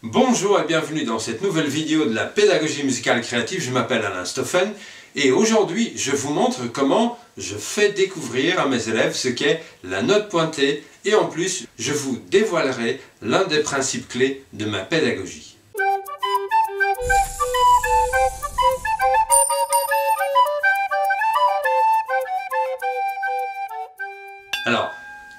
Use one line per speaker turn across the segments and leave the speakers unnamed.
Bonjour et bienvenue dans cette nouvelle vidéo de la pédagogie musicale créative. Je m'appelle Alain Stoffen et aujourd'hui je vous montre comment je fais découvrir à mes élèves ce qu'est la note pointée et en plus je vous dévoilerai l'un des principes clés de ma pédagogie. Alors,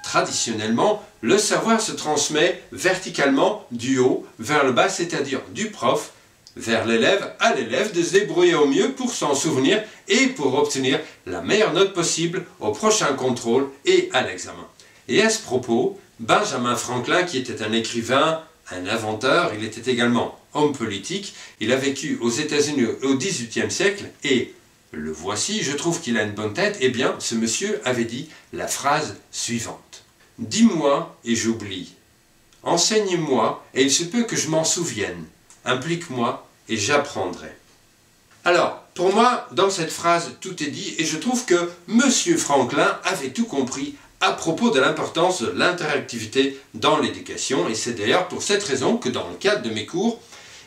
traditionnellement, le savoir se transmet verticalement du haut vers le bas, c'est-à-dire du prof vers l'élève, à l'élève de se débrouiller au mieux pour s'en souvenir et pour obtenir la meilleure note possible au prochain contrôle et à l'examen. Et à ce propos, Benjamin Franklin, qui était un écrivain, un inventeur, il était également homme politique, il a vécu aux États-Unis au XVIIIe siècle et le voici, je trouve qu'il a une bonne tête. Eh bien, ce monsieur avait dit la phrase suivante. « Dis-moi et j'oublie. Enseigne-moi et il se peut que je m'en souvienne. Implique-moi et j'apprendrai. » Alors, pour moi, dans cette phrase, tout est dit et je trouve que monsieur Franklin avait tout compris à propos de l'importance de l'interactivité dans l'éducation. Et c'est d'ailleurs pour cette raison que dans le cadre de mes cours,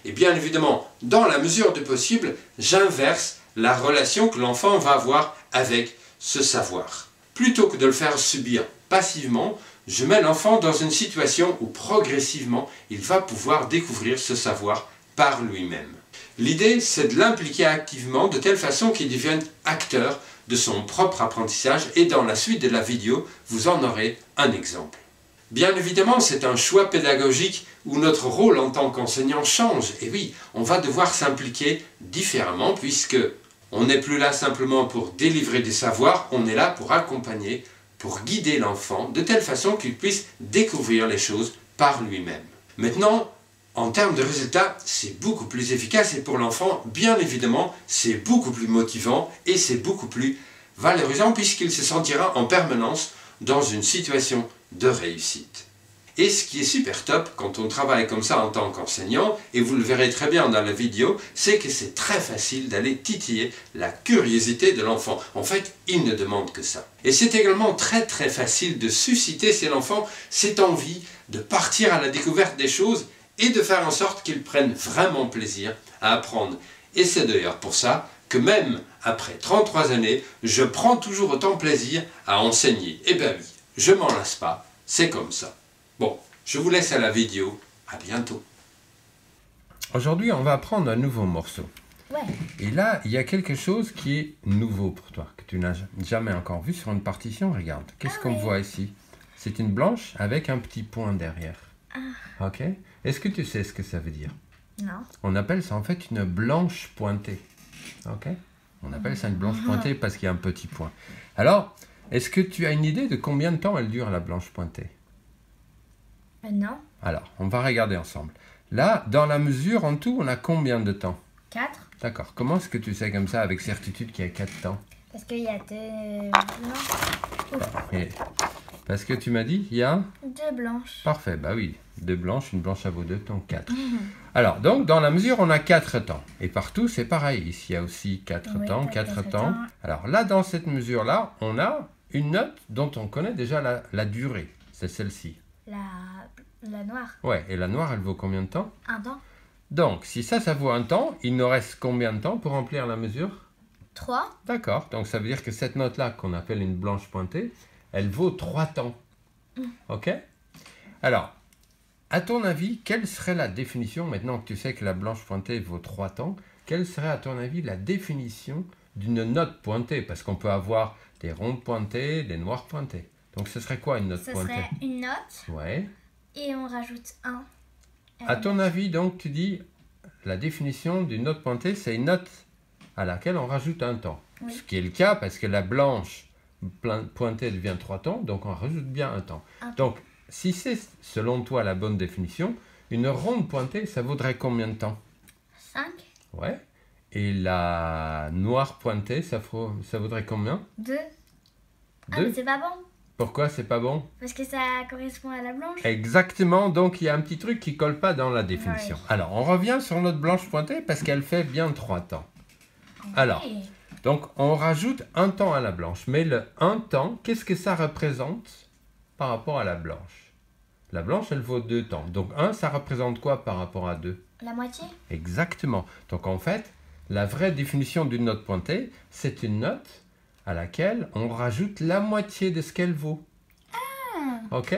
et bien évidemment, dans la mesure du possible, j'inverse la relation que l'enfant va avoir avec ce savoir. Plutôt que de le faire subir passivement, je mets l'enfant dans une situation où progressivement il va pouvoir découvrir ce savoir par lui-même. L'idée, c'est de l'impliquer activement de telle façon qu'il devienne acteur de son propre apprentissage et dans la suite de la vidéo, vous en aurez un exemple. Bien évidemment, c'est un choix pédagogique où notre rôle en tant qu'enseignant change. Et oui, on va devoir s'impliquer différemment puisque on n'est plus là simplement pour délivrer des savoirs, on est là pour accompagner, pour guider l'enfant de telle façon qu'il puisse découvrir les choses par lui-même. Maintenant, en termes de résultats, c'est beaucoup plus efficace et pour l'enfant, bien évidemment, c'est beaucoup plus motivant et c'est beaucoup plus valorisant puisqu'il se sentira en permanence dans une situation de réussite. Et ce qui est super top quand on travaille comme ça en tant qu'enseignant, et vous le verrez très bien dans la vidéo, c'est que c'est très facile d'aller titiller la curiosité de l'enfant. En fait, il ne demande que ça. Et c'est également très facile de susciter chez l'enfant cette envie de partir à la découverte des choses et de faire en sorte qu'il prenne vraiment plaisir à apprendre. Et c'est d'ailleurs pour ça que même après 33 années, je prends toujours autant plaisir à enseigner. Eh bien oui, je m'en lasse pas, c'est comme ça. Bon, je vous laisse à la vidéo, à bientôt. Aujourd'hui, on va apprendre un nouveau morceau.
Ouais.
Et là, il y a quelque chose qui est nouveau pour toi, que tu n'as jamais encore vu sur une partition. Regarde, qu'est-ce qu'on voit ici? C'est une blanche avec un petit point derrière. Ah. Ok? Est-ce que tu sais ce que ça veut dire?
Non.
On appelle ça en fait une blanche pointée. Ok? On appelle ça une blanche pointée parce qu'il y a un petit point. Alors, est-ce que tu as une idée de combien de temps elle dure, la blanche pointée?
Non.
Alors, on va regarder ensemble. Là, dans la mesure, en tout, on a combien de temps?
4.
D'accord. Comment est-ce que tu sais comme ça, avec certitude, qu'il y a 4 temps?
Parce qu'il y a deux blanches.
Et parce que tu m'as dit, il y a...
2 blanches.
Parfait, bah oui. 2 blanches, une blanche à vaut 2, donc 4. Alors, donc, dans la mesure, on a 4 temps. Et partout, c'est pareil. Ici, il y a aussi 4 temps, 4 temps. Alors là, dans cette mesure-là, on a une note dont on connaît déjà la durée. C'est celle-ci.
La noire.
Ouais, et la noire, elle vaut combien de temps?
1 temps.
Donc, si ça vaut 1 temps, il nous reste combien de temps pour remplir la mesure?
3.
D'accord, donc ça veut dire que cette note-là, qu'on appelle une blanche pointée, elle vaut 3 temps. Ok? Alors, à ton avis, quelle serait la définition, maintenant que tu sais que la blanche pointée vaut 3 temps, quelle serait à ton avis la définition d'une note pointée? Parce qu'on peut avoir des rondes pointées, des noires pointées. Donc ce serait quoi une note pointée?
Ce serait une note.
Ouais.
Et on rajoute 1.
À ton avis, donc, tu dis, la définition d'une note pointée, c'est une note à laquelle on rajoute un temps. Oui. Ce qui est le cas parce que la blanche pointée devient 3 temps, donc on rajoute bien un temps. Donc, si c'est, selon toi, la bonne définition, une ronde pointée, ça vaudrait combien de temps?
5.
Ouais. Et la noire pointée, ça vaudrait combien?
2. Ah, mais c'est pas bon.
Pourquoi c'est pas bon?
Parce que ça correspond à la blanche.
Exactement, donc il y a un petit truc qui colle pas dans la définition. Oui. Alors, on revient sur notre blanche pointée parce qu'elle fait bien 3 temps. Oui. Alors, donc on rajoute un temps à la blanche. Mais le un temps, qu'est-ce que ça représente par rapport à la blanche? La blanche, elle vaut 2 temps. Donc 1, ça représente quoi par rapport à 2?
La moitié.
Exactement. Donc en fait, la vraie définition d'une note pointée, c'est une note à laquelle on rajoute la moitié de ce qu'elle vaut. Ok?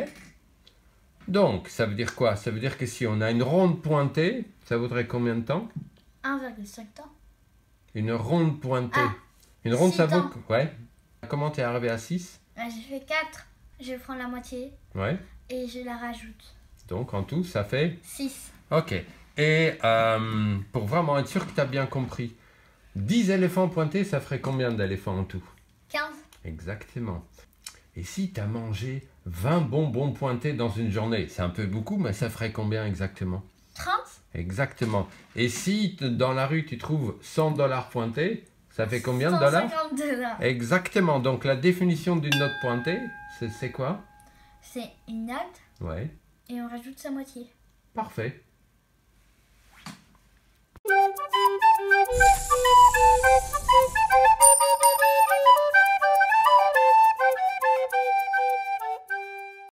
Donc, ça veut dire quoi? Ça veut dire que si on a une ronde pointée, ça vaudrait combien de temps?
1,5 temps.
Une ronde pointée.
Ah,
Une ronde,
6
ça vaut...
temps.
Ouais. Comment t'es arrivé à 6?
J'ai fait 4. Je prends la moitié
Ouais.
et je la rajoute.
Donc en tout, ça fait...
6.
Ok. Et pour vraiment être sûr que tu as bien compris, 10 éléphants pointés, ça ferait combien d'éléphants en tout?
15.
Exactement. Et si tu as mangé 20 bonbons pointés dans une journée, c'est un peu beaucoup, mais ça ferait combien exactement?
30.
Exactement. Et si dans la rue tu trouves 100 $ pointés, ça fait combien de dollars?
150 $.
Exactement. Donc la définition d'une note pointée, c'est quoi?
C'est une note
Ouais.
et on rajoute sa moitié.
Parfait.